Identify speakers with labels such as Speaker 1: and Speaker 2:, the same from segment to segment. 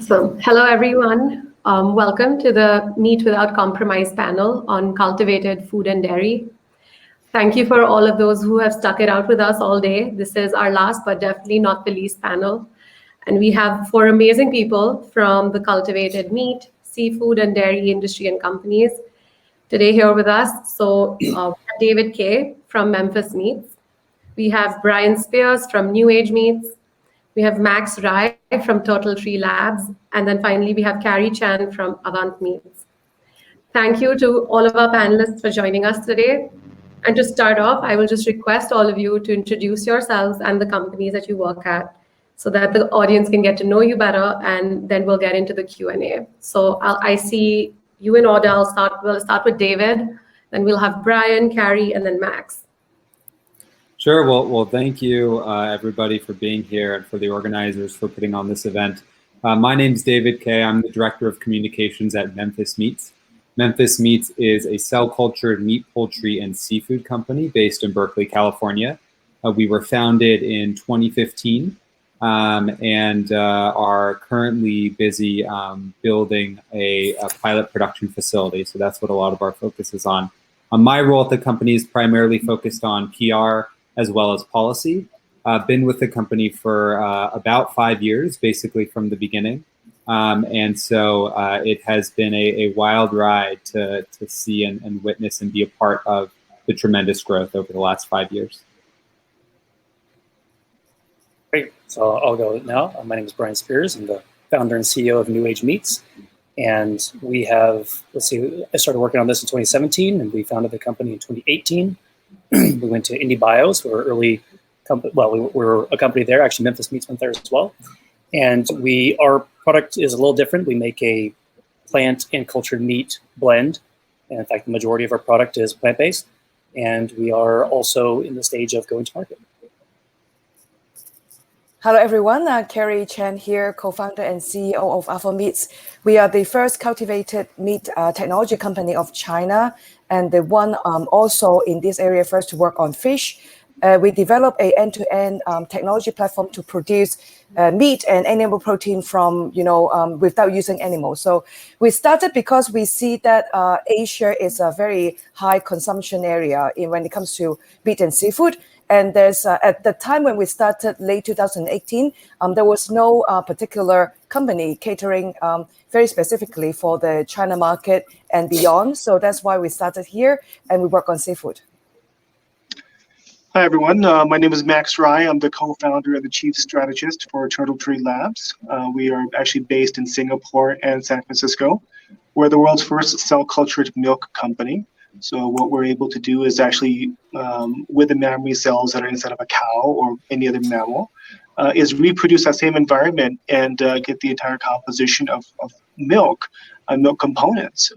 Speaker 1: So, hello everyone. Welcome to the Meat Without Compromise panel on cultivated food and dairy. Thank you for all of those who have stuck it out with us all day. This is our last, but definitely not the least panel. And we have four amazing people from the cultivated meat, seafood, and dairy industry and companies today here with us. So, we have David Kay from Memphis Meats. We have Brian Spears from New Age Meats. We have Max Rai from Turtletree Labs. And then finally, we have Carrie Chan from Avant Meats. Thank you to all of our panelists for joining us today. And to start off, I will just request all of you to introduce yourselves and the companies that you work at so that the audience can get to know you better, and then we'll get into the Q&A. So I see you in order. We'll start with David, then we'll have Brian, Carrie, and then Max.
Speaker 2: Sure. Well, thank you, everybody, for being here and for the organizers for putting on this event. My name is David Kay. I'm the Director of Communications at Memphis Meats. Memphis Meats is a cell-cultured meat, poultry, and seafood company based in Berkeley, California. We were founded in 2015 and are currently busy building a pilot production facility. So that's what a lot of our focus is on. My role at the company is primarily focused on PR as well as policy. I've been with the company for about 5 years, basically from the beginning. And so it has been a wild ride to see and witness and be a part of the tremendous growth over the last 5 years.
Speaker 3: Great. So I'll go now. My name is Brian Spears. I'm the founder and CEO of New Age Meats. And we have, I started working on this in 2017, and we founded the company in 2018. We went to Indie Bios, we're early company. Well, we were a company there. Actually, Memphis Meats went there as well. And our product is a little different. We make a plant and cultured meat blend. And in fact, the majority of our product is plant-based. And we are also in the stage of going to market.
Speaker 4: Hello, everyone. Carrie Chan here, co-founder and CEO of Avant Meats. We are the first cultivated meat technology company of China, and the one also in this area first to work on fish. We develop an end-to-end technology platform to produce meat and animal protein from, without using animals. So we started because we see that Asia is a very high consumption area when it comes to meat and seafood. And there's at the time when we started, late 2018, there was no particular company catering very specifically for the China market and beyond. So that's why we started here, and we work on seafood.
Speaker 5: Hi, everyone. My name is Max Rai. I'm the co-founder and the chief strategist for Turtletree Labs. We are actually based in Singapore and San Francisco. We're the world's first cell-cultured milk company. So what we're able to do is actually, with the mammary cells that are inside of a cow or any other mammal, is reproduce that same environment and get the entire composition of milk, milk components.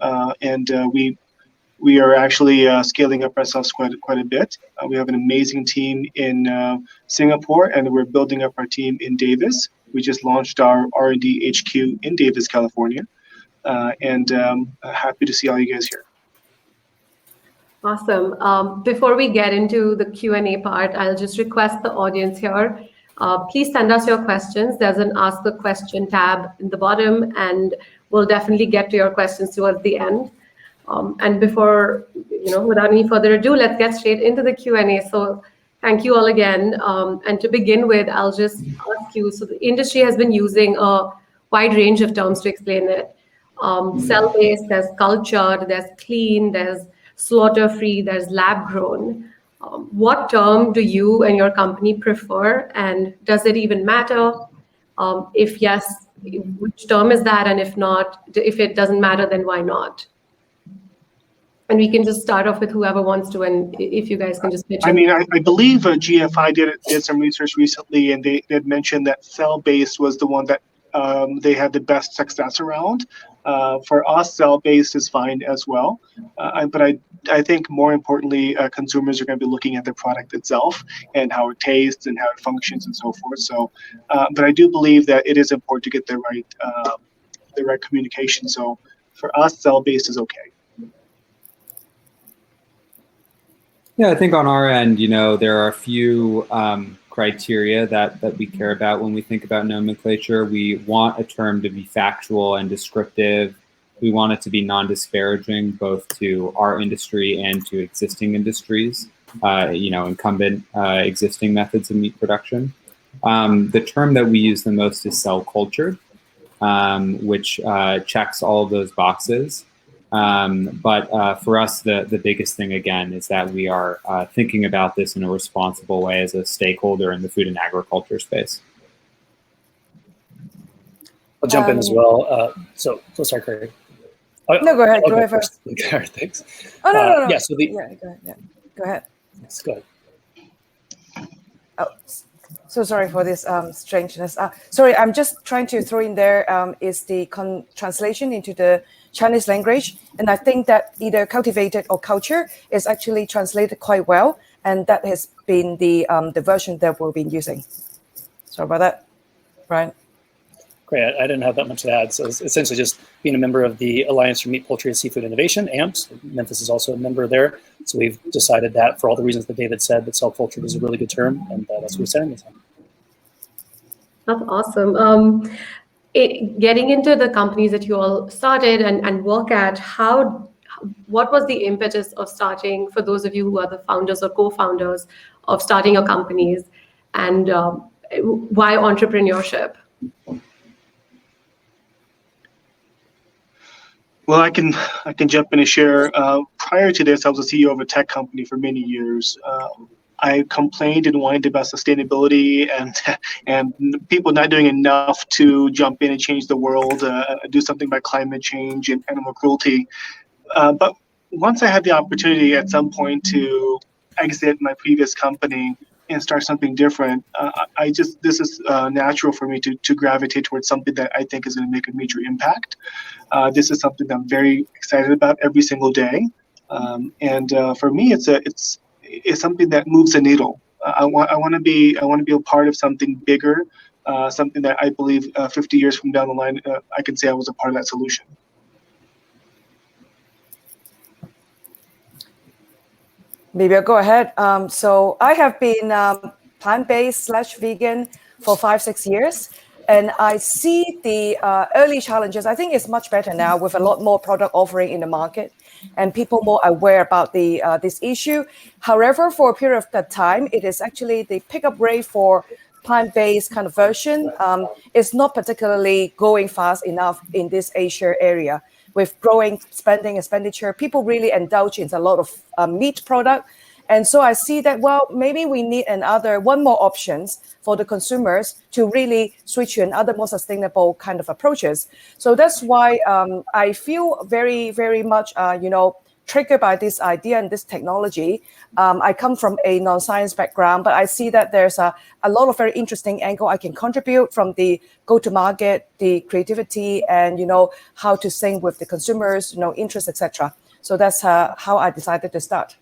Speaker 5: We are actually scaling up ourselves quite a bit. We have an amazing team in Singapore, and we're building up our team in Davis. We just launched our R&D HQ in Davis, California, and happy to see all you guys here.
Speaker 1: Awesome. Before we get into the Q&A part, I'll just request the audience here, please send us your questions. There's an Ask a Question tab in the bottom, and we'll definitely get to your questions towards the end. And before, without any further ado, let's get straight into the Q&A. So thank you all again. And to begin with, I'll just ask you, so the industry has been using a wide range of terms to explain it. Cell-based, there's cultured, there's clean, there's slaughter-free, there's lab-grown. What term do you and your company prefer, and does it even matter? If yes, which term is that? And if not, if it doesn't matter, then why not? And we can just start off with whoever wants to, and if you guys can just pitch in.
Speaker 5: I mean, I believe GFI did some research recently, and they had mentioned that cell-based was the one that they had the best success around. For us, cell-based is fine as well. But I think more importantly, consumers are going to be looking at the product itself and how it tastes and how it functions and so forth. So, but I do believe that it is important to get the right communication. So for us, cell-based is okay.
Speaker 2: Yeah, I think on our end, there are a few criteria that we care about when we think about nomenclature. We want a term to be factual and descriptive. We want it to be non-disparaging both to our industry and to existing industries, incumbent existing methods of meat production. The term that we use the most is cell cultured, which checks all of those boxes. But for us, the biggest thing, again, is that we are thinking about this in a responsible way as a stakeholder in the food and agriculture space.
Speaker 3: I'll jump in as well. So sorry, Carrie.
Speaker 4: No, go ahead. Go ahead first.
Speaker 3: Thanks.
Speaker 4: Oh, no.
Speaker 3: Yeah, so
Speaker 4: go ahead. Yeah. Go ahead.
Speaker 3: Yes, go ahead.
Speaker 4: Oh, so sorry for this strangeness. Sorry, I'm just trying to throw in there is the translation into the Chinese language. And I think that either cultivated or culture is actually translated quite well. And that has been the version that we've been using. Sorry about that, Brian.
Speaker 3: Great. I didn't have that much to add. So it's essentially just being a member of the Alliance for Meat, Poultry, and Seafood Innovation, AMPS. Memphis is also a member there. So we've decided that for all the reasons that David said, that cell-cultured is a really good term, and that's what we said in this time.
Speaker 1: That's awesome. Getting into the companies that you all started and work at, what was the impetus of starting, for those of you who are the founders or co-founders of starting your companies, and why entrepreneurship?
Speaker 5: Well, I can jump in and share. Prior to this, I was a CEO of a tech company for many years. I complained and whined about sustainability and people not doing enough to jump in and change the world, do something about climate change and animal cruelty. But once I had the opportunity at some point to exit my previous company and start something different, this is natural for me to gravitate towards something that I think is going to make a major impact. This is something that I'm very excited about every single day, and for me, it's something that moves the needle. I want to be a part of something bigger, something that I believe 50 years from down the line, I can say I was a part of that solution.
Speaker 4: Maybe I'll go ahead. So I have been plant-based / vegan for 5-6 years, and I see the early challenges. I think it's much better now with a lot more product offering in the market and people more aware about this issue. However, for a period of that time, it is actually the pickup rate for plant-based kind of version is not particularly going fast enough in this Asia area. With growing expenditure, people really indulge in a lot of meat product. And so I see that, well, maybe we need one more options for the consumers to really switch to another more sustainable kind of approaches. So that's why I feel very, very much, triggered by this idea and this technology. I come from a non-science background, but I see that there's a lot of very interesting angle I can contribute from the go-to-market, the creativity, and how to sync with the consumers, interests, etc. So that's how I decided to start.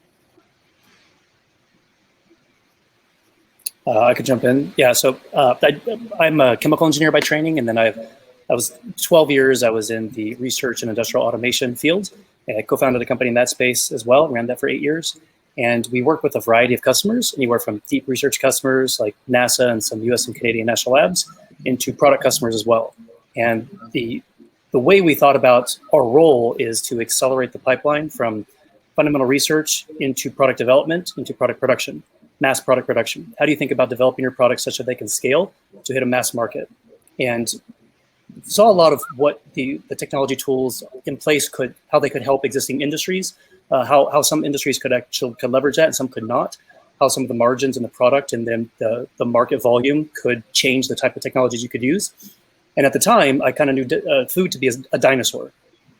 Speaker 3: I could jump in. Yeah, so I'm a chemical engineer by training, and then I was 12 years. I was in the research and industrial automation field. I co-founded a company in that space as well, ran that for 8 years. And we work with a variety of customers, anywhere from deep research customers like NASA and some US and Canadian national labs into product customers as well. And the way we thought about our role is to accelerate the pipeline from fundamental research into product development, into product production, mass product production. How do you think about developing your products such that they can scale to hit a mass market? And saw a lot of what the technology tools in place how they could help existing industries, how some industries could leverage that and some could not, how some of the margins in the product and then the market volume could change the type of technologies you could use. And at the time, I kind of knew food to be a dinosaur.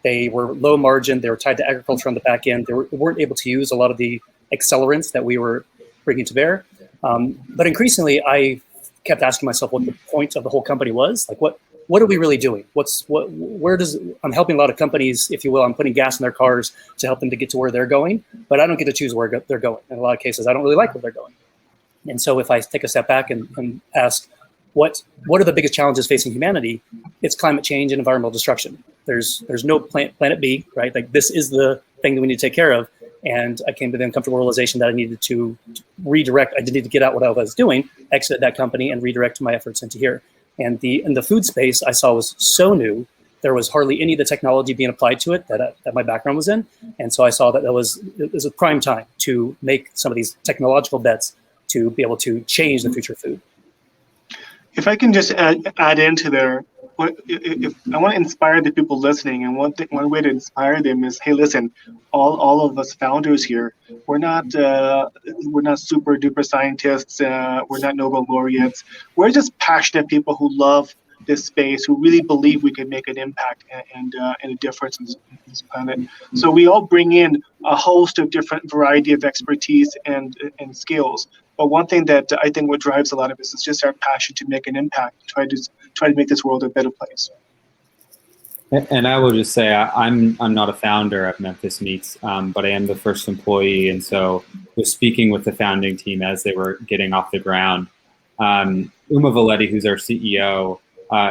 Speaker 3: They were low margin, they were tied to agriculture on the back end, they weren't able to use a lot of the accelerants that we were bringing to bear. But increasingly, I kept asking myself what the point of the whole company was. Like, what are we really doing? I'm helping a lot of companies, if you will. I'm putting gas in their cars to help them to get to where they're going, but I don't get to choose where they're going. In a lot of cases, I don't really like where they're going. And so if I take a step back and ask, what are the biggest challenges facing humanity? It's climate change and environmental destruction. There's no planet B, right? Like this is the thing that we need to take care of. And I came to the uncomfortable realization that I needed to redirect. I did need to get out what I was doing, exit that company, and redirect my efforts into here. And the food space I saw was so new. There was hardly any of the technology being applied to it that my background was in. And so I saw that it was a prime time to make some of these technological bets to be able to change the future of food.
Speaker 5: If I can just add into there, if I want to inspire the people listening, and one way to inspire them is, hey, listen, all of us founders here, we're not super duper scientists, we're not Nobel laureates, we're just passionate people who love this space, who really believe we can make an impact and a difference in this planet. So we all bring in a host of different variety of expertise and skills. But one thing that I think what drives a lot of us is just our passion to make an impact, try to make this world a better place.
Speaker 2: And I will just say I'm not a founder at Memphis Meats, but I am the first employee, and so was speaking with the founding team as they were getting off the ground. Uma Valetti, who's our CEO,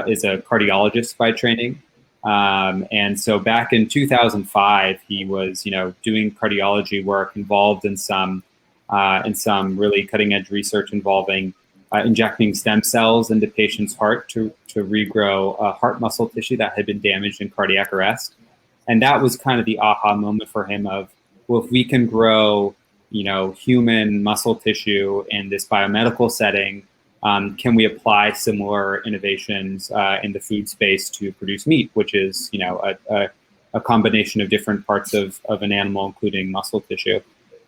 Speaker 2: is a cardiologist by training, and so back in 2005, he was doing cardiology work, involved in some really cutting edge research involving injecting stem cells into patients' heart to regrow heart muscle tissue that had been damaged in cardiac arrest. And that was kind of the aha moment for him of, well, if we can grow, human muscle tissue in this biomedical setting, can we apply similar innovations in the food space to produce meat, which is, a combination of different parts of an animal, including muscle tissue.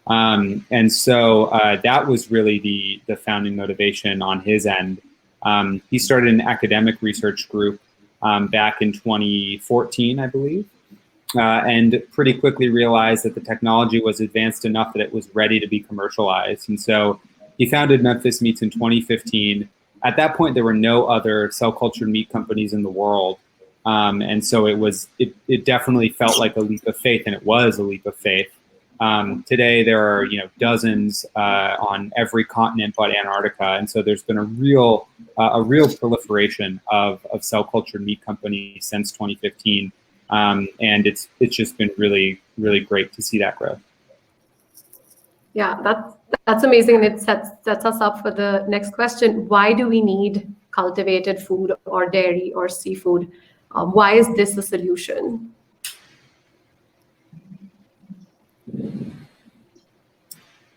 Speaker 2: And so that was really the founding motivation on his end. He started an academic research group back in 2014, I believe, and pretty quickly realized that the technology was advanced enough that it was ready to be commercialized. And so he founded Memphis Meats in 2015. At that point, there were no other cell-cultured meat companies in the world. And so it definitely felt like a leap of faith, and it was a leap of faith. Today there are dozens on every continent but Antarctica, and so there's been a real proliferation of cell cultured meat companies since 2015, and it's just been really great to see that growth.
Speaker 1: Yeah, that's amazing, and it sets us up for the next question. Why do we need cultivated food or dairy or seafood? Why is this a solution?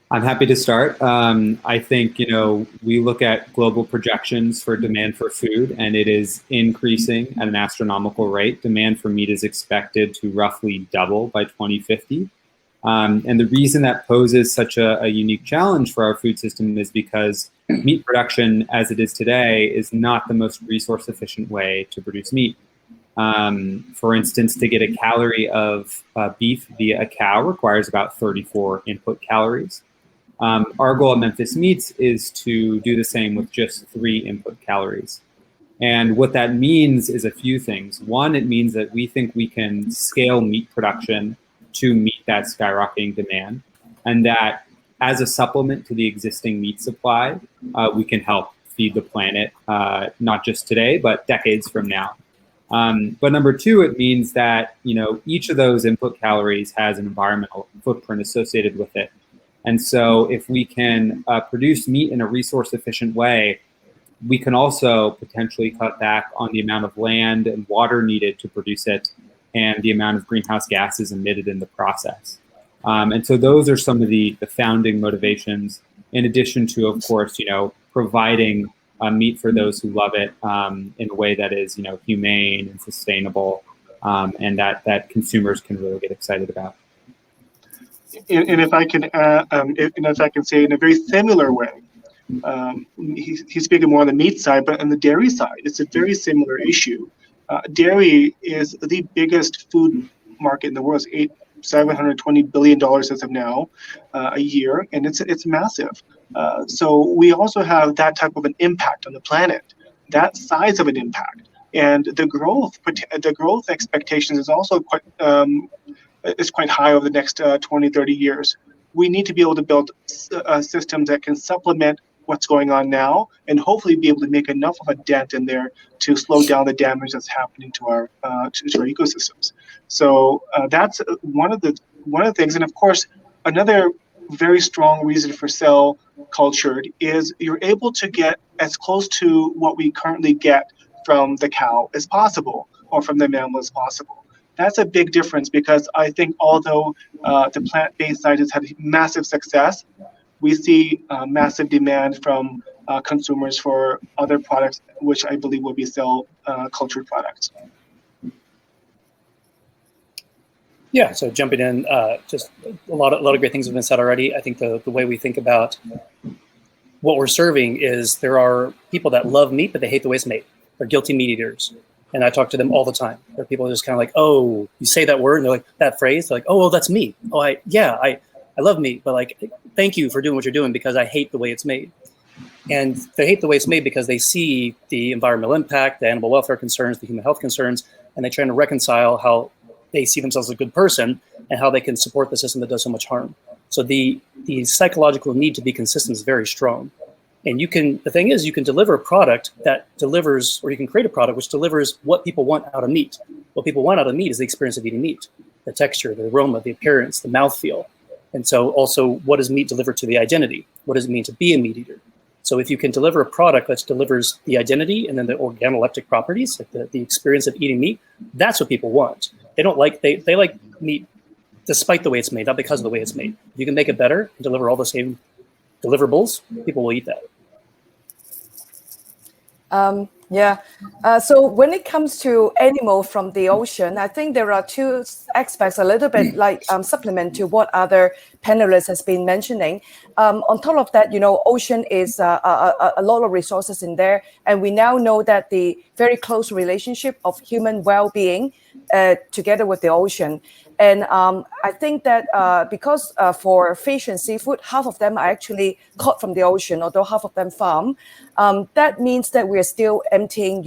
Speaker 2: I'm happy to start. I think, we look at global projections for demand for food, and it is increasing at an astronomical rate. Demand for meat is expected to roughly double by 2050. And the reason that poses such a unique challenge for our food system is because meat production as it is today is not the most resource efficient way to produce meat. For instance, to get a calorie of beef via a cow requires about 34 input calories. Our goal at Memphis Meats is to do the same with just 3 input calories. And what that means is a few things. One, it means that we think we can scale meat production to meet that skyrocketing demand, and that as a supplement to the existing meat supply, we can help feed the planet, not just today, but decades from now. But number two, it means that, each of those input calories has an environmental footprint associated with it. And so if we can produce meat in a resource efficient way, we can also potentially cut back on the amount of land and water needed to produce it and the amount of greenhouse gases emitted in the process. And so those are some of the founding motivations, in addition to, of course, providing meat for those who love it in a way that is, humane and sustainable, and that consumers can really get excited about.
Speaker 5: And if I can say in a very similar way, he's speaking more on the meat side, but on the dairy side, it's a very similar issue. Dairy is the biggest food market in the world. It's $720 billion as of now a year, and it's massive. So we also have that type of an impact on the planet, that size of an impact, and the growth expectations is also quite high over the next 20, 30 years. We need to be able to build systems that can supplement what's going on now, and hopefully be able to make enough of a dent in there to slow down the damage that's happening to our ecosystems. So that's one of the things. And of course, another very strong reason for cell cultured is you're able to get as close to what we currently get from the cow as possible, or from the mammal as possible. That's a big difference, because I think although the plant-based side has had massive success, we see massive demand from consumers for other products, which I believe will be cell cultured products.
Speaker 3: Yeah, so jumping in, just a lot of great things have been said already. I think the way we think about what we're serving is there are people that love meat, but they hate the way it's made. They're guilty meat eaters. And I talk to them all the time. There are people just kind of like, oh, you say that word, and they're like, that phrase, they're like, oh, well, that's me. Oh, I love meat, but like, thank you for doing what you're doing, because I hate the way it's made. And they hate the way it's made because they see the environmental impact, the animal welfare concerns, the human health concerns, and they're trying to reconcile how they see themselves as a good person and how they can support the system that does so much harm. So the psychological need to be consistent is very strong. And the thing is, you can deliver a product that delivers, or you can create a product which delivers what people want out of meat. What people want out of meat is the experience of eating meat, the texture, the aroma, the appearance, the mouthfeel. And so also, what does meat deliver to the identity? What does it mean to be a meat eater? So if you can deliver a product that delivers the identity and then the organoleptic properties, like the experience of eating meat, that's what people want. They don't like, they like meat despite the way it's made, not because of the way it's made. If you can make it better and deliver all the same deliverables, people will eat that.
Speaker 4: So when it comes to animal from the ocean, I think there are two aspects, a little bit like supplement to what other panelists has been mentioning. On top of that, ocean is a lot of resources in there, and we now know that the very close relationship of human well-being together with the ocean. And I think that because for fish and seafood, half of them are actually caught from the ocean, although half of them farm. That means that we are still emptying,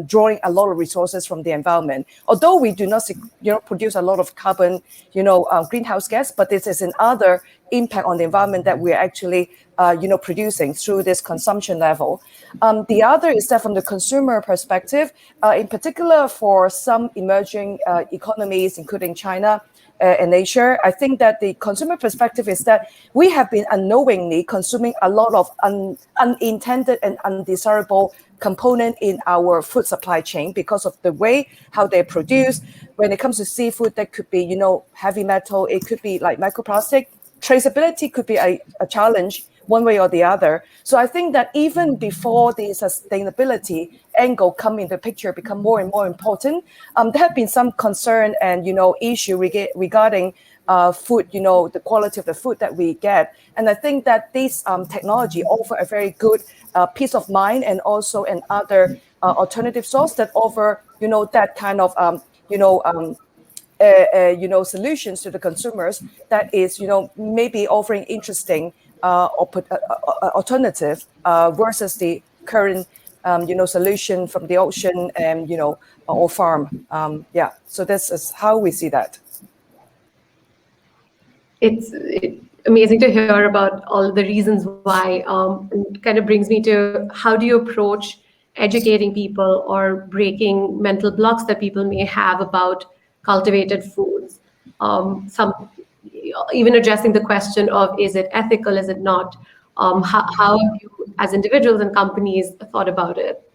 Speaker 4: drawing a lot of resources from the environment. Although we do not, produce a lot of carbon, greenhouse gas, but this is another impact on the environment that we're actually, producing through this consumption level. The other is that from the consumer perspective, in particular for some emerging economies, including China and Asia, I think that the consumer perspective is that we have been unknowingly consuming a lot of unintended and undesirable component in our food supply chain because of the way how they're produced. When it comes to seafood, that could be, heavy metal, it could be like microplastic. Traceability could be a challenge one way or the other. So I think that even before the sustainability angle come into the picture, become more and more important, there have been some concern and, issue regarding food, the quality of the food that we get. And I think that this technology offer a very good peace of mind, and also another alternative source that offer, that kind of, solutions to the consumers that is, maybe offering interesting alternative versus the current, solution from the ocean and, or farm. So this is how we see that.
Speaker 1: It's amazing to hear about all the reasons why. It kind of brings me to, how do you approach educating people or breaking mental blocks that people may have about cultivated foods? Even addressing the question of, is it ethical, is it not? How have you, as individuals and companies, thought about it?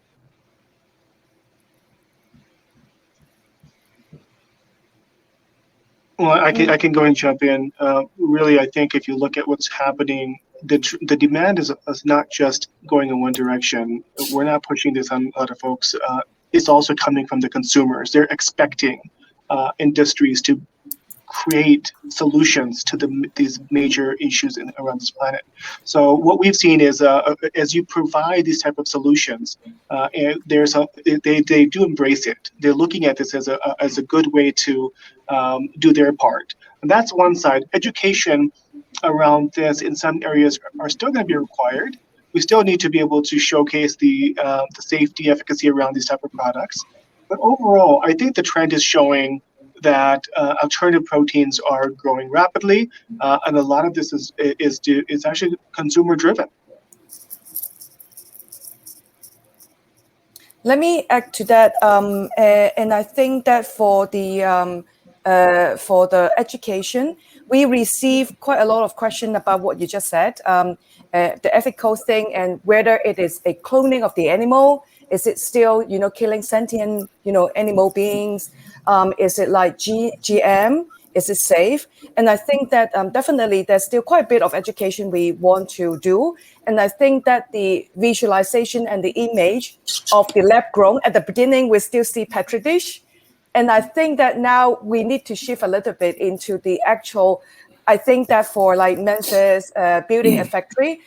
Speaker 5: Well, I can go and jump in. Really, I think if you look at what's happening, the demand is not just going in one direction. We're not pushing this on other folks. It's also coming from the consumers. They're expecting industries to create solutions to these major issues around this planet. So what we've seen is, as you provide these type of solutions, and they do embrace it. They're looking at this as a good way to do their part. And that's one side. Education around this in some areas are still going to be required. We still need to be able to showcase the safety, efficacy around these type of products. But overall, I think the trend is showing that alternative proteins are growing rapidly, and a lot of this is actually consumer driven.
Speaker 4: Let me add to that, and I think that for the education, we receive quite a lot of questions about what you just said, the ethical thing, and whether it is a cloning of the animal. Is it still, killing sentient, animal beings? Is it like GM? Is it safe? And I think that definitely there's still quite a bit of education we want to do. And I think that the visualization and the image of the lab grown, at the beginning, we still see Petri dish. And I think that now we need to shift a little bit into the actual, I think that for like Memphis building a factory,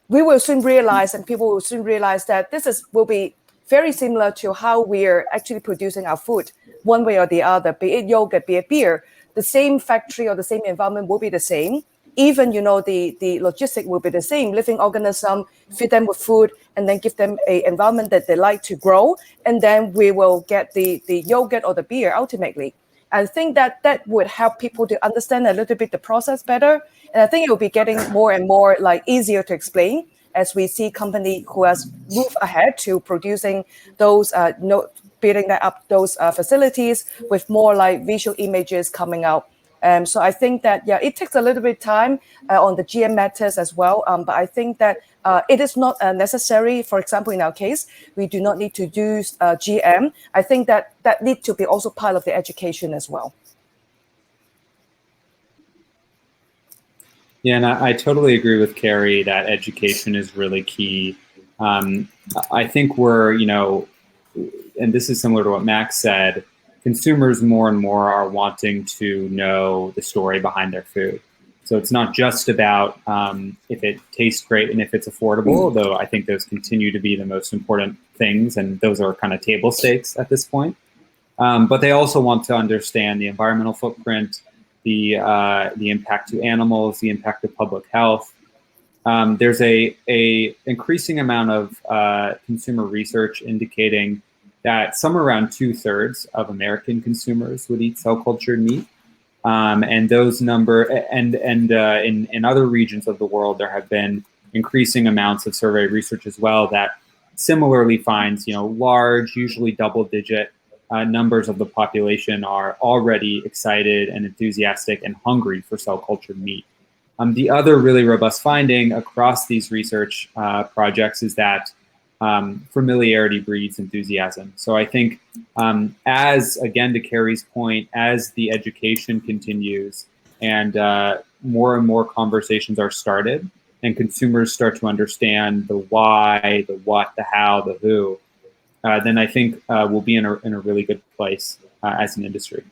Speaker 4: we will soon realize, and people will soon realize, that will be very similar to how we're actually producing our food, one way or the other, be it yogurt, be it beer. The same factory or the same environment will be the same. Even, the logistic will be the same. Living organism, feed them with food, and then give them an environment that they like to grow. And then we will get the yogurt or the beer ultimately. I think that would help people to understand a little bit the process better. And I think it will be getting more and more like easier to explain as we see company who has moved ahead to producing those, building up those facilities with more like visual images coming out. So I think that, it takes a little bit of time on the GM matters as well. But I think that it is not necessary. For example, in our case, we do not need to do GM. I think that needs to be also part of the education as well.
Speaker 2: Yeah, and I totally agree with Carrie that education is really key. I think we're, and this is similar to what Max said, consumers more and more are wanting to know the story behind their food. So it's not just about if it tastes great and if it's affordable, although I think those continue to be the most important things, and those are kind of table stakes at this point. But they also want to understand the environmental footprint, the impact to animals, the impact to public health. There's a increasing amount of consumer research indicating that somewhere around 2/3 of American consumers would eat cell-cultured meat, and those in other regions of the world there have been increasing amounts of survey research as well that similarly finds large, usually double-digit numbers of the population are already excited and enthusiastic and hungry for cell-cultured meat. The other really robust finding across these research projects is that familiarity breeds enthusiasm. So I think as, again, to Carrie's point, as the education continues and more and more conversations are started and consumers start to understand the why, the what, the how, the who, then I think we'll be in a really good place as an industry.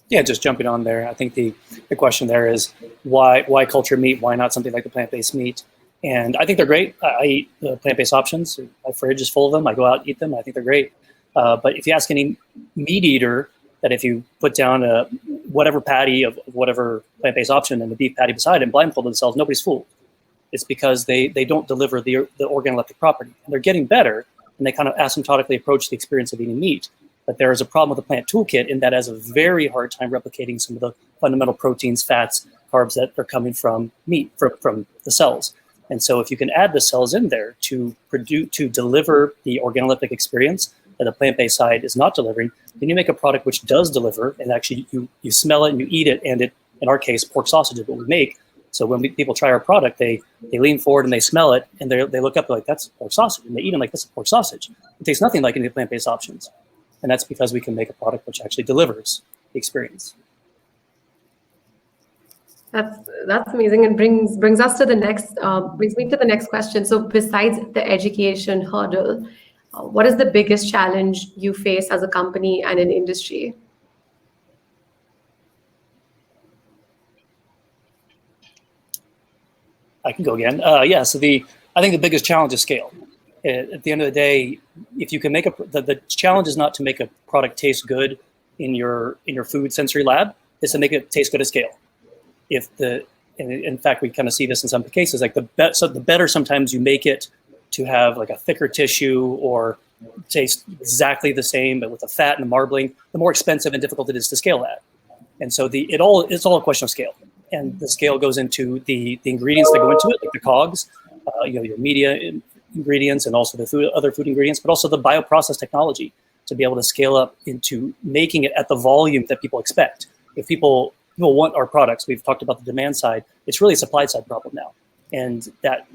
Speaker 3: Yeah, just jumping on there. I think the question there is why cultured meat? Why not something like the plant-based meat? And I think they're great. I eat plant-based options. My fridge is full of them. I go out and eat them. I think they're great. But if you ask any meat eater that if you put down whatever patty of whatever plant-based option and the beef patty beside it and blindfold themselves, nobody's fooled. It's because they don't deliver the organoleptic property. And they're getting better, and they kind of asymptotically approach the experience of eating meat. But there is a problem with the plant toolkit in that it has a very hard time replicating some of the fundamental proteins, fats, carbs that are coming from meat, from the cells. And so if you can add the cells in there to deliver the organoleptic experience that the plant-based side is not delivering, then you make a product which does deliver, and actually you smell it and you eat it, and it, in our case, pork sausage is what we make. So when people try our product, they lean forward and they smell it, and they look up like, that's pork sausage, and they eat it like, that's pork sausage. It tastes nothing like any of the plant-based options. And that's because we can make a product which actually delivers the experience.
Speaker 1: That's amazing, and brings me to the next question. So besides the education hurdle, what is the biggest challenge you face as a company and an industry?
Speaker 3: I can go again. So I think the biggest challenge is scale. At the end of the day, if you can make the challenge is not to make a product taste good in your food sensory lab, is to make it taste good at scale. In fact, we kind of see this in some cases, like the better sometimes you make it to have like a thicker tissue or taste exactly the same, but with the fat and the marbling, the more expensive and difficult it is to scale that. And so it's all a question of scale. And the scale goes into the ingredients that go into it, like the cogs, your media ingredients, and also the other food ingredients, but also the bioprocess technology to be able to scale up into making it at the volume that people expect. if people want our products, we've talked about the demand side, it's really a supply side problem now. And that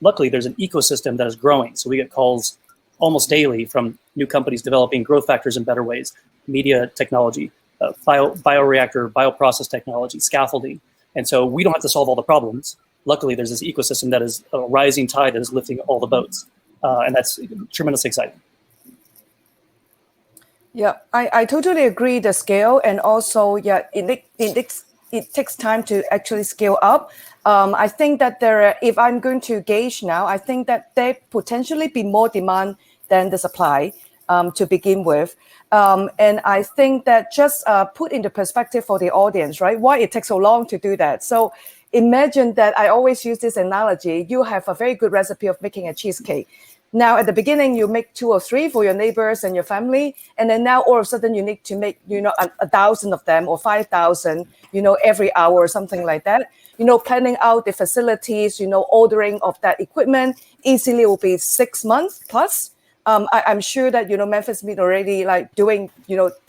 Speaker 3: luckily there's an ecosystem that is growing. So we get calls almost daily from new companies developing growth factors in better ways, media technology, bioreactor, bioprocess technology, scaffolding. And so we don't have to solve all the problems. Luckily, there's this ecosystem that is a rising tide that is lifting all the boats. And that's tremendously exciting.
Speaker 4: Yeah, I totally agree the scale, and also, yeah, it takes time to actually scale up. I think that if I'm going to gauge now, I think that there potentially be more demand than the supply to begin with. And I think that just put into perspective for the audience, right, why it takes so long to do that. So imagine that I always use this analogy. You have a very good recipe of making a cheesecake. Now, at the beginning, you make 2 or 3 for your neighbors and your family. And then now all of a sudden you need to make, 1,000 of them or 5,000, every hour or something like that. Planning out the facilities, ordering of that equipment easily will be 6 months plus. I'm sure that, Memphis Meat already doing,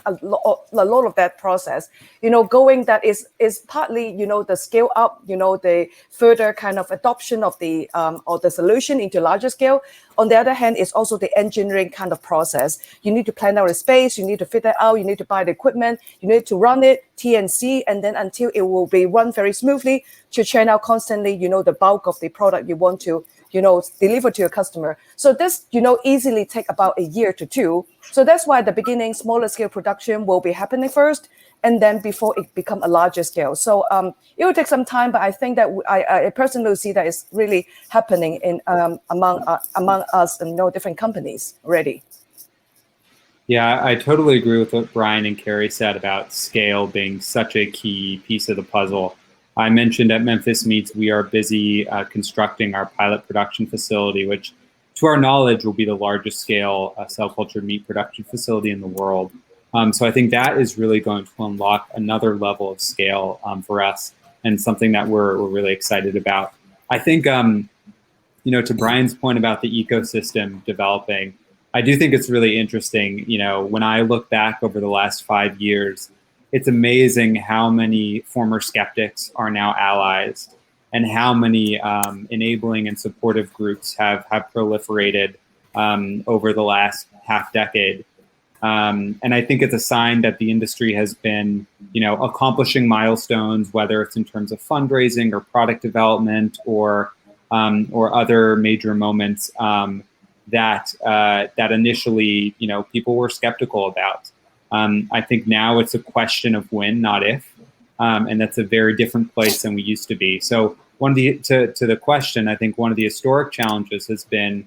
Speaker 4: a lot of that process, going that is partly, the scale up, the further kind of adoption of the, or the solution into larger scale. On the other hand, it's also the engineering kind of process. You need to plan out a space, you need to fit that out, you need to buy the equipment, you need to run it, T&C, and then until it will be run very smoothly to churn out constantly, the bulk of the product you want to, deliver to your customer. So this, easily take about 1 year to 2. So that's why at the beginning, smaller scale production will be happening first, and then before it become a larger scale. So it will take some time, but I think that I personally see that it's really happening in among us and different companies already.
Speaker 2: Yeah, I totally agree with what Brian and Carrie said about scale being such a key piece of the puzzle. I mentioned at Memphis Meats, we are busy constructing our pilot production facility, which to our knowledge will be the largest scale cell cultured meat production facility in the world. So I think that is really going to unlock another level of scale for us, and something that we're really excited about. I think, to Brian's point about the ecosystem developing, I do think it's really interesting. When I look back over the last 5 years, it's amazing how many former skeptics are now allies, and how many enabling and supportive groups have proliferated over the last half decade. And I think it's a sign that the industry has been, accomplishing milestones, whether it's in terms of fundraising or product development or other major moments that initially, people were skeptical about. I think now it's a question of when, not if, and that's a very different place than we used to be. So to the question, I think one of the historic challenges has been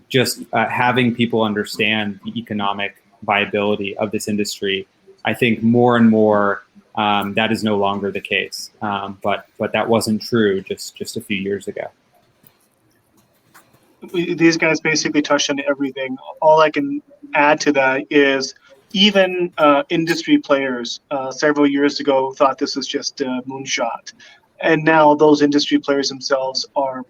Speaker 2: just having people understand the economic viability of this industry. I think more and more that is no longer the case, but that wasn't true just a few years ago.
Speaker 5: These guys basically touched on everything. All I can add to that is even industry players several years ago thought this was just a moonshot. And now those industry players themselves are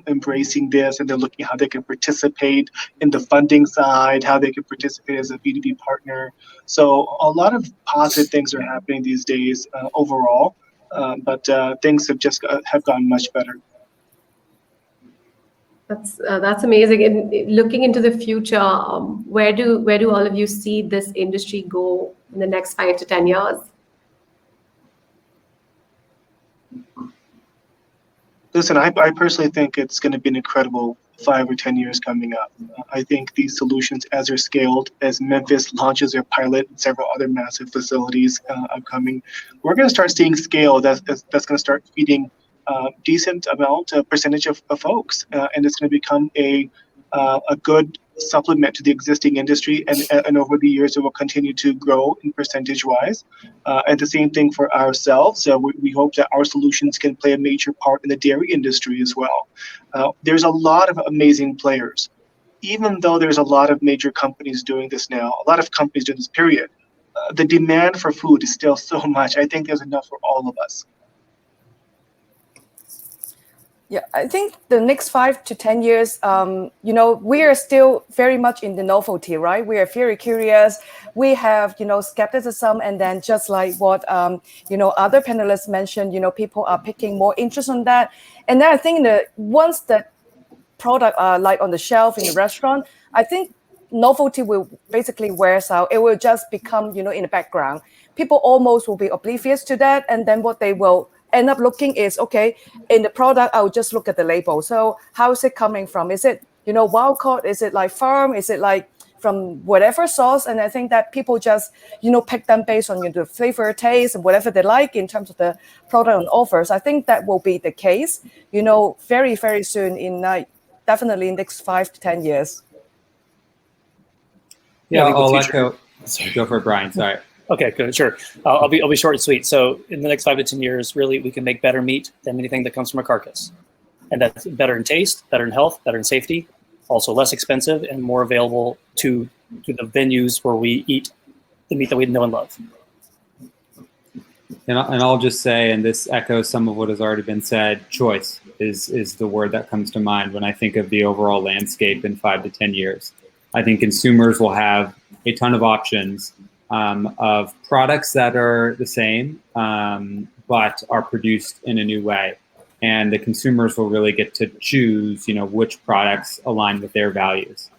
Speaker 5: embracing this, and they're looking how they can participate in the funding side, how they can participate as a B2B partner. So a lot of positive things are happening these days overall, but things have gotten much better.
Speaker 1: That's amazing. And looking into the future, where do all of you see this industry go in the next 5 to 10 years?
Speaker 5: Listen, I personally think it's going to be an incredible 5 or 10 years coming up. I think these solutions, as they're scaled, as Memphis launches their pilot and several other massive facilities upcoming, we're going to start seeing scale that's going to start feeding decent amount, percentage of folks, and it's going to become a good supplement to the existing industry, and over the years it will continue to grow in percentage-wise. And the same thing for ourselves. We hope that our solutions can play a major part in the dairy industry as well. There's a lot of amazing players. Even though there's a lot of major companies doing this now, a lot of companies doing this, period, the demand for food is still so much. I think there's enough for all of us.
Speaker 4: Yeah, I think the next 5 to 10 years, we are still very much in the novelty, right? We are very curious. We have, skepticism, and then just like what, other panelists mentioned, people are picking more interest on that. And then I think that once the product are like on the shelf in the restaurant, I think novelty will basically wears out. It will just become, in the background. People almost will be oblivious to that. And then what they will end up looking is, okay, in the product, I'll just look at the label. So how is it coming from? Is it, wild caught? Is it like farm? Is it like from whatever source? And I think that people just, pick them based on the flavor, taste, and whatever they like in terms of the product on offers. I think that will be the case, very, very soon in definitely in the next 5 to 10 years.
Speaker 2: Yeah, I'll echo. Go for it, Brian. Sorry.
Speaker 3: Okay, good, sure. I'll be short and sweet. So in the next 5 to 10 years, really, we can make better meat than anything that comes from a carcass. And that's better in taste, better in health, better in safety, also less expensive and more available to the venues where we eat the meat that we know and love.
Speaker 2: And I'll just say, and this echoes some of what has already been said, choice is the word that comes to mind when I think of the overall landscape in 5 to 10 years. I think consumers will have a ton of options of products that are the same, but are produced in a new way. And the consumers will really get to choose, which products align with their values.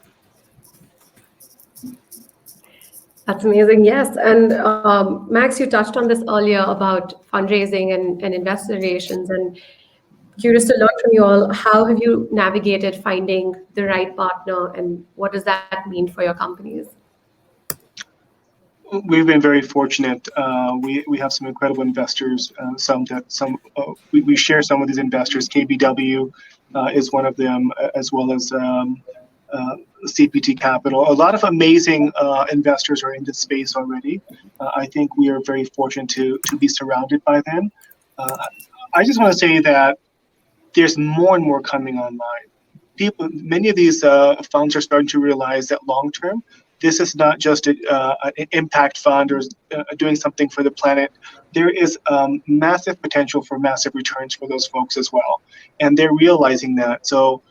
Speaker 1: That's amazing. Yes. And Max, you touched on this earlier about fundraising and investor relations. And curious to learn from you all, how have you navigated finding the right partner, and what does that mean for your companies?
Speaker 5: We've been very fortunate. We have some incredible investors. We share some of these investors. KBW is one of them, as well as CPT Capital. A lot of amazing investors are in this space already. I think we are very fortunate to be surrounded by them. I just want to say that there's more and more coming online. Many of these funds are starting to realize that long term, this is not just an impact fund or doing something for the planet. There is massive potential for massive returns for those folks as well. And they're realizing that. So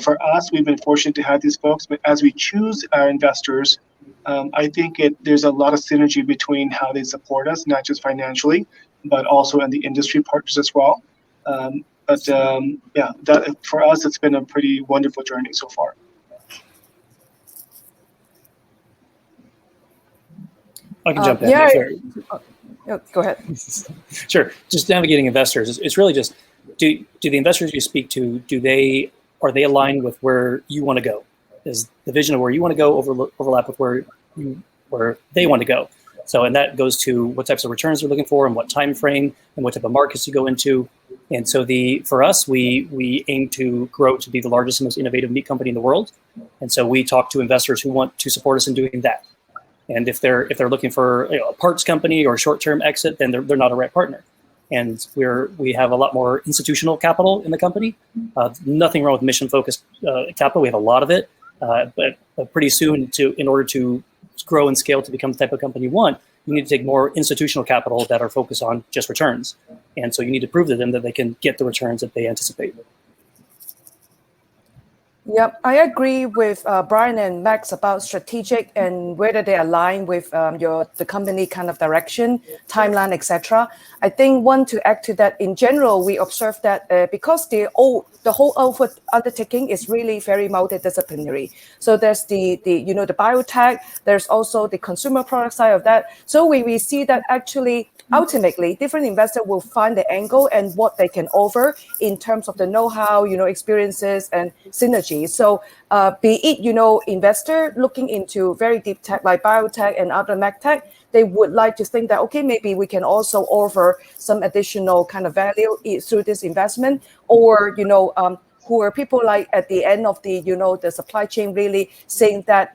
Speaker 5: for us, we've been fortunate to have these folks, but as we choose our investors, I think there's a lot of synergy between how they support us, not just financially, but also in the industry partners as well. For us, it's been a pretty wonderful journey so far.
Speaker 3: I can jump in.
Speaker 4: Go ahead.
Speaker 3: Sure. Just navigating investors. It's really just, do the investors you speak to, are they aligned with where you want to go? Is the vision of where you want to go overlap with where they want to go? So, and that goes to what types of returns they're looking for and what time frame and what type of markets you go into. And so for us, we aim to grow to be the largest and most innovative meat company in the world. And so we talk to investors who want to support us in doing that. And if they're looking for a parts company or short-term exit, then they're not a right partner. And we have a lot more institutional capital in the company. Nothing wrong with mission-focused capital. We have a lot of it, but pretty soon, in order to grow and scale to become the type of company you want, you need to take more institutional capital that are focused on just returns. And so you need to prove to them that they can get the returns that they anticipate.
Speaker 4: Yep, I agree with Brian and Max about strategic and whether they align with the company kind of direction, timeline, etc. I think one to add to that, in general, we observe that because the whole undertaking is really very multidisciplinary. So there's the biotech, there's also the consumer product side of that. So we see that actually ultimately different investors will find the angle and what they can offer in terms of the know-how, experiences and synergy. So be it, investor looking into very deep tech like biotech and other medtech, they would like to think that, okay, maybe we can also offer some additional kind of value through this investment, or, who are people like at the end of the, the supply chain really saying that,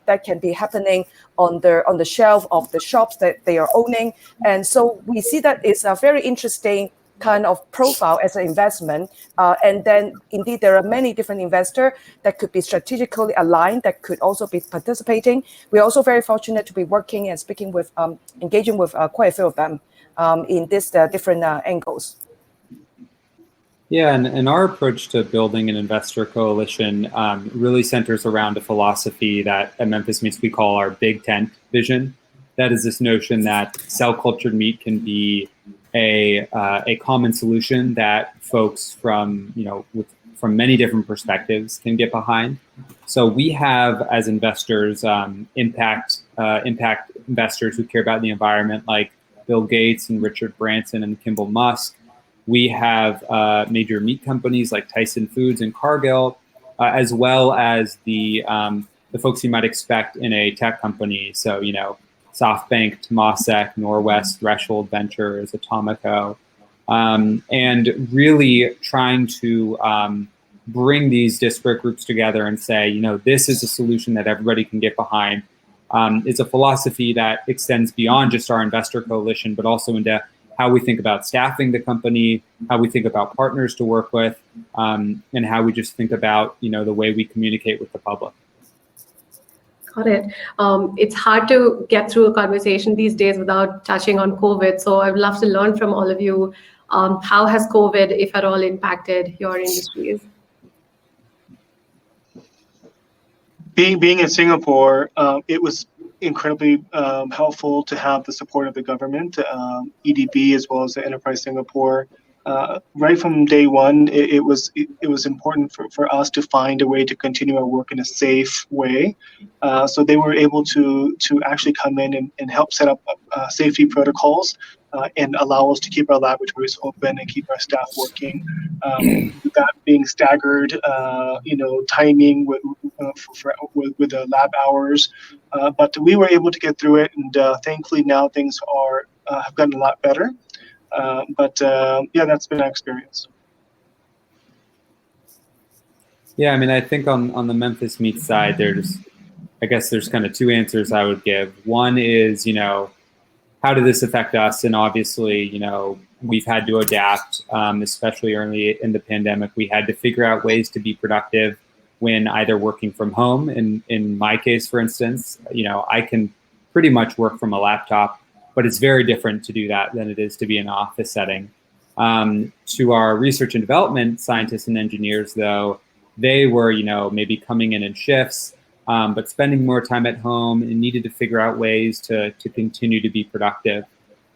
Speaker 4: that can be happening on the shelf of the shops that they are owning. And so we see that it's a very interesting kind of profile as an investment. And then indeed, there are many different investors that could be strategically aligned, that could also be participating. We're also very fortunate to be working and speaking with, engaging with quite a few of them in these different angles.
Speaker 2: Yeah, and our approach to building an investor coalition really centers around a philosophy that at Memphis Meats we call our big tent vision. That is this notion that cell-cultured meat can be a common solution that folks from from many different perspectives can get behind. So we have as investors impact investors who care about the environment, like Bill Gates and Richard Branson and Kimball Musk. We have major meat companies like Tyson Foods and Cargill, as well as the folks you might expect in a tech company. So, SoftBank, Temasek, Norwest, Threshold Ventures, Atomico, and really trying to bring these disparate groups together and say, this is a solution that everybody can get behind. It's a philosophy that extends beyond just our investor coalition, but also into how we think about staffing the company, how we think about partners to work with, and how we just think about the way we communicate with the public.
Speaker 1: Got it. It's hard to get through a conversation these days without touching on COVID. So I'd love to learn from all of you. How has COVID, if at all, impacted your industries?
Speaker 5: Being in Singapore, it was incredibly helpful to have the support of the government, EDB, as well as the Enterprise Singapore. Right from day one, it was important for us to find a way to continue our work in a safe way. So they were able to actually come in and help set up safety protocols and allow us to keep our laboratories open and keep our staff working. With that being staggered, timing with the lab hours, but we were able to get through it, and thankfully now things have gotten a lot better. But that's been our experience.
Speaker 2: Yeah, I mean, I think on the Memphis Meats side, there's kind of two answers I would give. One is, how did this affect us? And obviously, we've had to adapt, especially early in the pandemic. We had to figure out ways to be productive when either working from home. In my case, for instance, I can pretty much work from a laptop, but it's very different to do that than it is to be in an office setting. To our research and development scientists and engineers, though, they were, maybe coming in shifts, but spending more time at home and needed to figure out ways to continue to be productive.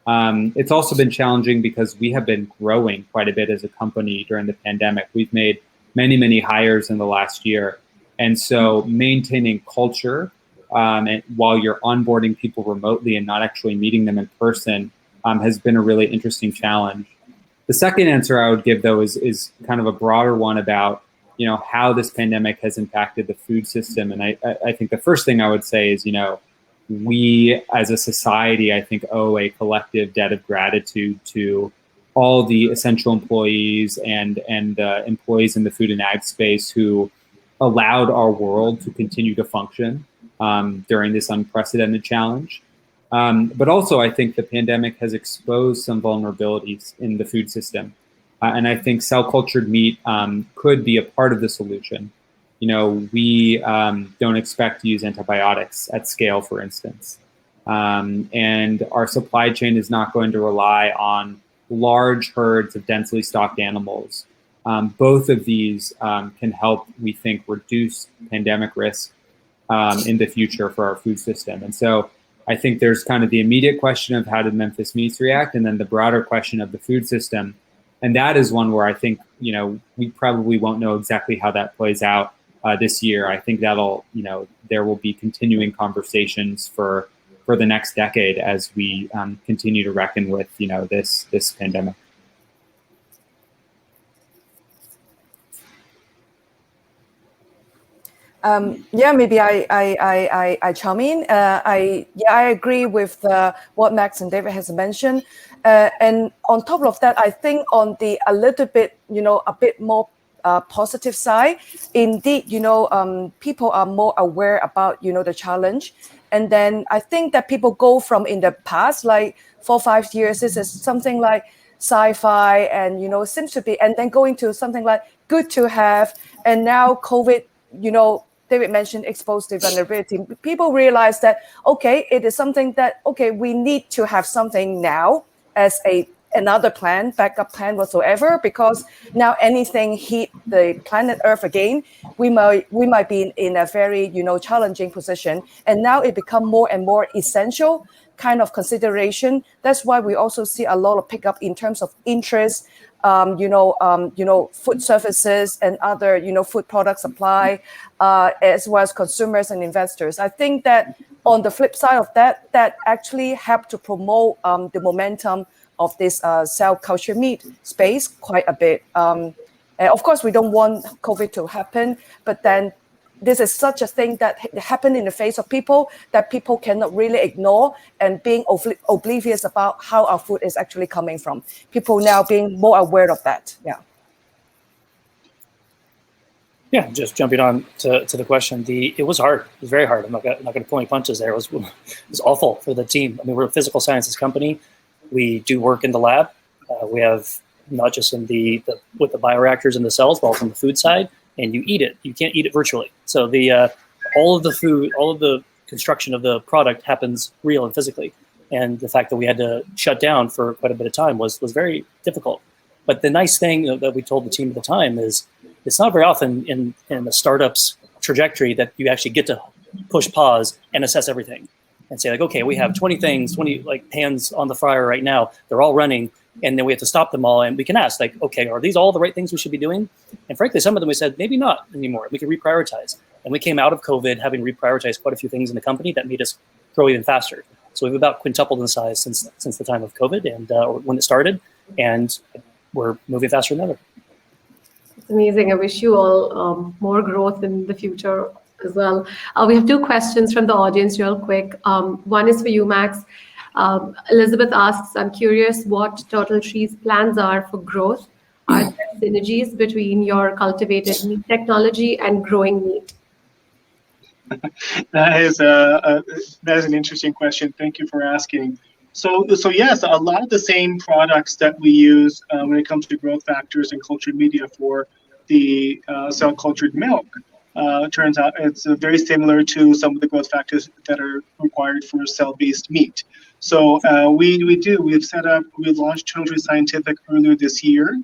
Speaker 2: It's also been challenging because we have been growing quite a bit as a company during the pandemic. We've made many, many hires in the last year. And so maintaining culture and while you're onboarding people remotely and not actually meeting them in person has been a really interesting challenge. The second answer I would give, though, is kind of a broader one about how this pandemic has impacted the food system. And I think the first thing I would say is, we as a society, I think, owe a collective debt of gratitude to all the essential employees and employees in the food and ag space who allowed our world to continue to function during this unprecedented challenge. But also, I think the pandemic has exposed some vulnerabilities in the food system. And I think cell-cultured meat could be a part of the solution. We don't expect to use antibiotics at scale, for instance. And our supply chain is not going to rely on large herds of densely stocked animals. Both of these can help, we think, reduce pandemic risk in the future for our food system. And so I think there's kind of the immediate question of how did Memphis Meats react, and then the broader question of the food system. And that is one where I think, we probably won't know exactly how that plays out this year. I think there will be continuing conversations for the next decade as we continue to reckon with, this pandemic.
Speaker 4: Maybe I chime in. I agree with what Max and David has mentioned. And on top of that, I think on the a little bit, a bit more positive side, indeed, people are more aware about, the challenge. And then I think that people go from in the past, like 4 or 5 years, this is something like sci-fi and, seems to be, and then going to something like good to have. And now COVID, David mentioned exposed to vulnerability. People realize that, okay, it is something that, okay, we need to have something now as a another plan, backup plan whatsoever, because now anything hit the planet Earth again, we might be in a very challenging position. And now it become more and more essential kind of consideration. That's why we also see a lot of pickup in terms of interest, food services and other food product supply, as well as consumers and investors. I think that on the flip side of that actually helped to promote the momentum of this cell culture meat space quite a bit. Of course, we don't want COVID to happen, but then this is such a thing that happened in the face of people that people cannot really ignore, and being oblivious about how our food is actually coming from. People now being more aware of that. Yeah.
Speaker 3: Yeah, just jumping on to the question. It was hard. It was very hard. I'm not going to pull any punches there. It was awful for the team. I mean, we're a physical sciences company. We do work in the lab. We have not just in with the bioreactors and the cells, but also on the food side. And you eat it. You can't eat it virtually. So all of the food, all of the construction of the product happens real and physically. And the fact that we had to shut down for quite a bit of time was very difficult. But the nice thing that we told the team at the time is it's not very often in the startup's trajectory that you actually get to push pause and assess everything and say, like, okay, we have 20 pans on the fryer right now. They're all running. And then we have to stop them all, and we can ask, like, okay, are these all the right things we should be doing? And frankly, some of them we said, maybe not anymore. We can reprioritize. And we came out of COVID having reprioritized quite a few things in the company that made us grow even faster. So we've about quintupled in size since the time of COVID and when it started, and we're moving faster than ever.
Speaker 1: It's amazing. I wish you all more growth in the future as well. We have two questions from the audience real quick. One is for you, Max. Elizabeth asks, I'm curious what Turtletree's plans are for growth. Are there synergies between your cultivated meat technology and growing meat?
Speaker 5: That is an interesting question. Thank you for asking. So yes, a lot of the same products that we use when it comes to growth factors and cultured media for the cell cultured milk. Turns out it's very similar to some of the growth factors that are required for cell-based meat. So we launched Turtletree Scientific earlier this year,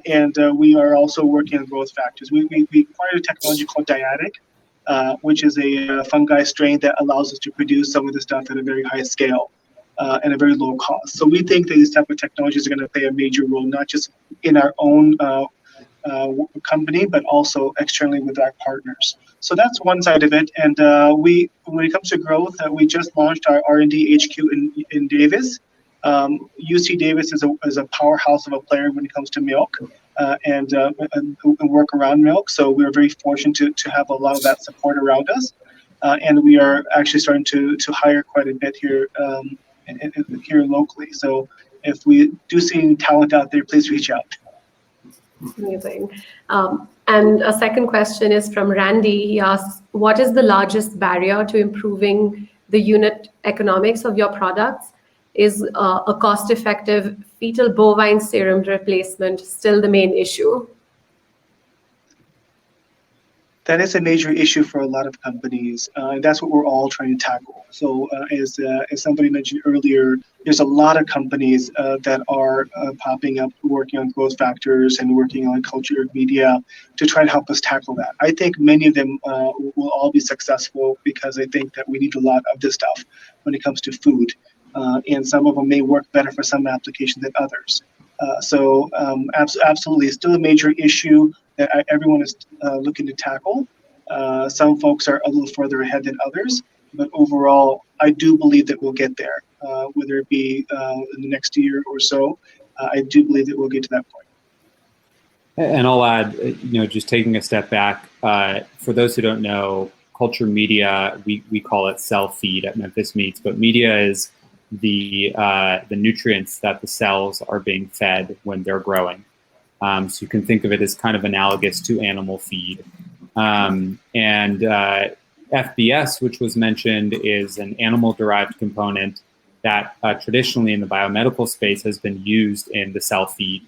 Speaker 5: and we are also working on growth factors. We acquired a technology called Dyadic, which is a fungi strain that allows us to produce some of the stuff at a very high scale and a very low cost. So we think that these type of technologies are going to play a major role, not just in our own company, but also externally with our partners. So that's one side of it. And when it comes to growth, we just launched our R&D HQ in Davis. UC Davis is a powerhouse of a player when it comes to milk and work around milk. So we're very fortunate to have a lot of that support around us. And we are actually starting to hire quite a bit here locally. So if we do see any talent out there, please reach out.
Speaker 1: Amazing. And a second question is from Randy. He asks, what is the largest barrier to improving the unit economics of your products? Is a cost-effective fetal bovine serum replacement still the main issue?
Speaker 5: That is a major issue for a lot of companies, and that's what we're all trying to tackle. So as somebody mentioned earlier, there's a lot of companies that are popping up, working on growth factors and working on cultured media to try and help us tackle that. I think many of them will all be successful because I think that we need a lot of this stuff when it comes to food. And some of them may work better for some applications than others. So absolutely, it's still a major issue that everyone is looking to tackle. Some folks are a little further ahead than others, but overall, I do believe that we'll get there, whether it be in the next year or so. I do believe that we'll get to that point.
Speaker 2: And I'll add, just taking a step back, for those who don't know, culture media, we call it cell feed at Memphis Meats, but media is the nutrients that the cells are being fed when they're growing. So you can think of it as kind of analogous to animal feed. And FBS, which was mentioned, is an animal-derived component that traditionally in the biomedical space has been used in the cell feed.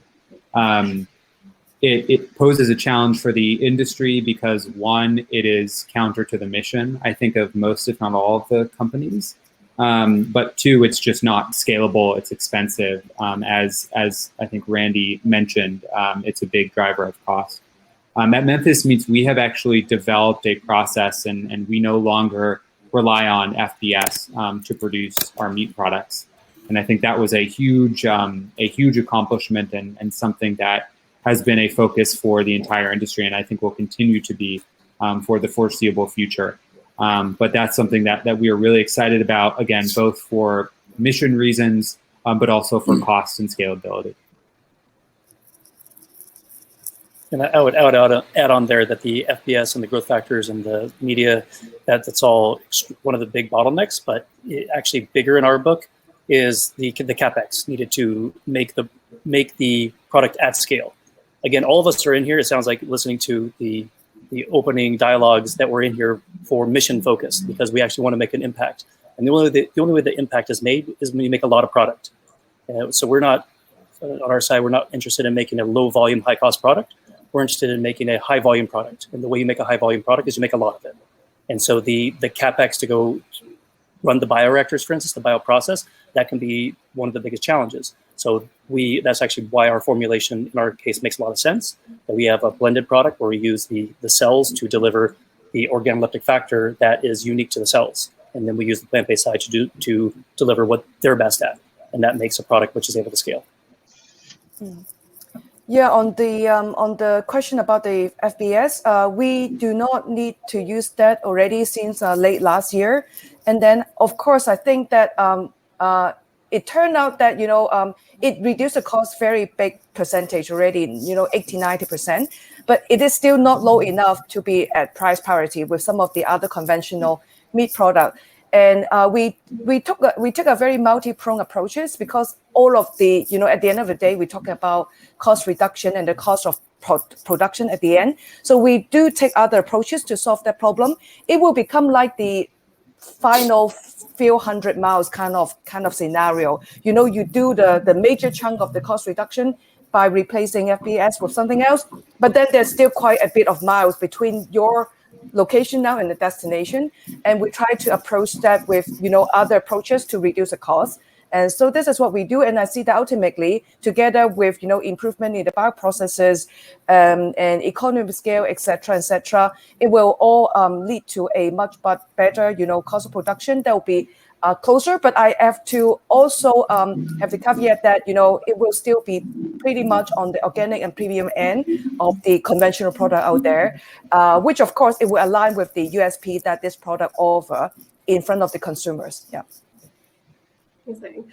Speaker 2: It poses a challenge for the industry because, one, it is counter to the mission, I think, of most, if not all, of the companies. But two, it's just not scalable. It's expensive. As I think Randy mentioned, it's a big driver of cost. At Memphis Meats, we have actually developed a process, and we no longer rely on FBS to produce our meat products. And I think that was a huge accomplishment and something that has been a focus for the entire industry, and I think will continue to be for the foreseeable future. But that's something that we are really excited about, again, both for mission reasons, but also for cost and scalability.
Speaker 3: And I would add on there that the FBS and the growth factors and the media, that's all one of the big bottlenecks, but actually bigger in our book is the CapEx needed to make the product at scale. Again, all of us are in here, it sounds like, listening to the opening dialogues that we're in here for mission focus, because we actually want to make an impact. And the only way the impact is made is when you make a lot of product. So we're not, on our side, we're not interested in making a low volume, high cost product. We're interested in making a high volume product. And the way you make a high volume product is you make a lot of it. And so the CapEx to go run the bioreactors, for instance, the bioprocess, that can be one of the biggest challenges. So that's actually why our formulation, in our case, makes a lot of sense. That we have a blended product where we use the cells to deliver the organoleptic factor that is unique to the cells. And then we use the plant-based side to deliver what they're best at. And that makes a product which is able to scale.
Speaker 4: Yeah, on the question about the FBS, we do not need to use that already since late last year. And then, of course, I think that it turned out that, it reduced the cost very big percentage already, 80-90%, but it is still not low enough to be at price parity with some of the other conventional meat product. And we took a very multi-pronged approaches, because all of the, at the end of the day, we talk about cost reduction and the cost of production at the end. So we do take other approaches to solve that problem. It will become like the final few 100 miles kind of scenario. You do the major chunk of the cost reduction by replacing FBS with something else, but then there's still quite a bit of miles between your location now and the destination, and we try to approach that with other approaches to reduce the cost. And so this is what we do, and I see that ultimately, together with improvement in the bioprocesses and economy of scale, etc., it will all lead to a much better cost of production that will be closer. But I have to also have the caveat that it will still be pretty much on the organic and premium end of the conventional product out there, which of course it will align with the USP that this product offer in front of the consumers. Yeah.
Speaker 1: Amazing.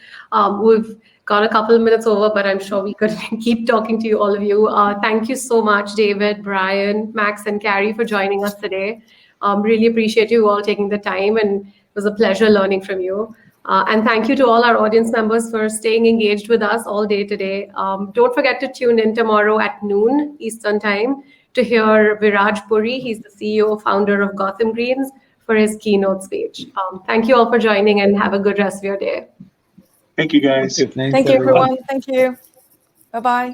Speaker 1: We've got a couple of minutes over, but I'm sure we could keep talking to you, all of you. Thank you so much, David, Brian, Max, and Carrie, for joining us today. Really appreciate you all taking the time, and it was a pleasure learning from you. And thank you to all our audience members for staying engaged with us all day today. Don't forget to tune in tomorrow at noon Eastern Time to hear Viraj Puri. He's the CEO, founder of Gotham Greens, for his keynote speech. Thank you all for joining, and have a good rest of your day.
Speaker 5: Thank you, guys.
Speaker 2: Thanks,
Speaker 4: Thank you,
Speaker 2: everyone.
Speaker 4: everyone. Thank you. Bye-bye.